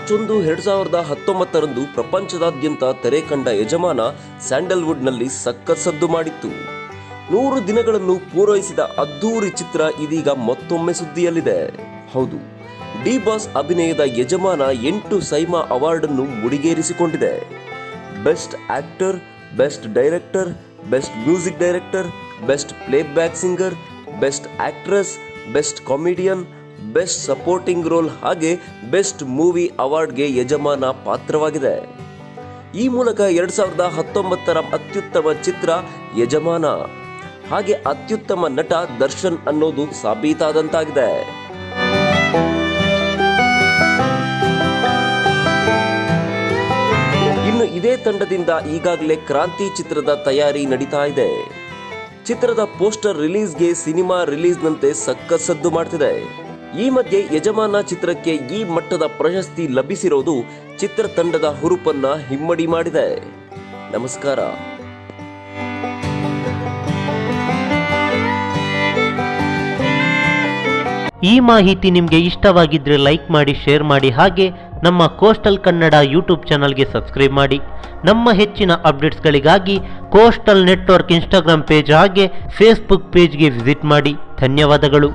March 1, 2019 ಪ್ರಪಂಚದಾದ್ಯಂತ ತೆರೆ ಕಂಡ ಯಜಮಾನ ಸ್ಯಾಂಡಲ್ವುಡ್ನಲ್ಲಿ ಸಖತ್ ಸದ್ದು ಮಾಡಿತ್ತು. 100 ದಿನಗಳನ್ನು ಪೂರೈಸಿದ ಅದ್ದೂರಿ ಚಿತ್ರ ಇದೀಗ ಮತ್ತೊಮ್ಮೆ ಸುದ್ದಿಯಲ್ಲಿದೆ. ಹೌದು, ಡಿ ಬಾಸ್ ಅಭಿನಯದ ಯಜಮಾನ 8 ಸೈಮಾ ಅವಾರ್ಡ್ ಅನ್ನು ಮುಡಿಗೇರಿಸಿಕೊಂಡಿದೆ. Best actor, best director, best music director, best playback singer, best actress, best comedian, best supporting role ಹಾಗೆ ಬೆಸ್ಟ್ ಮೂವಿ ಅವಾರ್ಡ್ಗೆ ಯಜಮಾನ ಪಾತ್ರವಾಗಿದೆ. ಈ ಮೂಲಕ 2019ರ ಅತ್ಯುತ್ತಮ ಚಿತ್ರ ಯಜಮಾನ ಹಾಗೆ ಅತ್ಯುತ್ತಮ ನಟ ದರ್ಶನ್ ಅನ್ನೋದು ಸಾಬೀತಾದಂತಾಗಿದೆ. ಇನ್ನು ಇದೇ ತಂಡದಿಂದ ಈಗಾಗಲೇ ಕ್ರಾಂತಿ ಚಿತ್ರದ ತಯಾರಿ ನಡೀತಾ ಇದೆ. ಚಿತ್ರದ ಪೋಸ್ಟರ್ ರಿಲೀಸ್ಗೆ ಸಿನಿಮಾ ರಿಲೀಸ್ನಂತೆ ಸಖತ್ ಸದ್ದು ಮಾಡ್ತಿದೆ. ಈ ಮಧ್ಯೆ ಯಜಮಾನ ಚಿತ್ರಕ್ಕೆ ಈ ಮಟ್ಟದ ಪ್ರಶಸ್ತಿ ಲಭಿಸಿರೋದು ಚಿತ್ರತಂಡದ ಹುರುಪನ್ನ ಹಿಮ್ಮಡಿ ಮಾಡಿದೆ. ನಮಸ್ಕಾರ. ಈ ಮಾಹಿತಿ ನಿಮಗೆ ಇಷ್ಟವಾಗಿದ್ರೆ ಲೈಕ್ ಮಾಡಿ, ಶೇರ್ ಮಾಡಿ, ಹಾಗೆ ನಮ್ಮ ಕೋಸ್ಟಲ್ ಕನ್ನಡ ಯೂಟ್ಯೂಬ್ ಚಾನಲ್ಗೆ ಸಬ್ಸ್ಕ್ರೈಬ್ ಮಾಡಿ. ನಮ್ಮ ಹೆಚ್ಚಿನ ಅಪ್ಡೇಟ್ಸ್ಗಳಿಗಾಗಿ ಕೋಸ್ಟಲ್ ನೆಟ್ವರ್ಕ್ ಇನ್ಸ್ಟಾಗ್ರಾಮ್ ಪೇಜ್ ಹಾಗೆ ಫೇಸ್ಬುಕ್ ಪೇಜ್ಗೆ ವಿಸಿಟ್ ಮಾಡಿ. ಧನ್ಯವಾದಗಳು.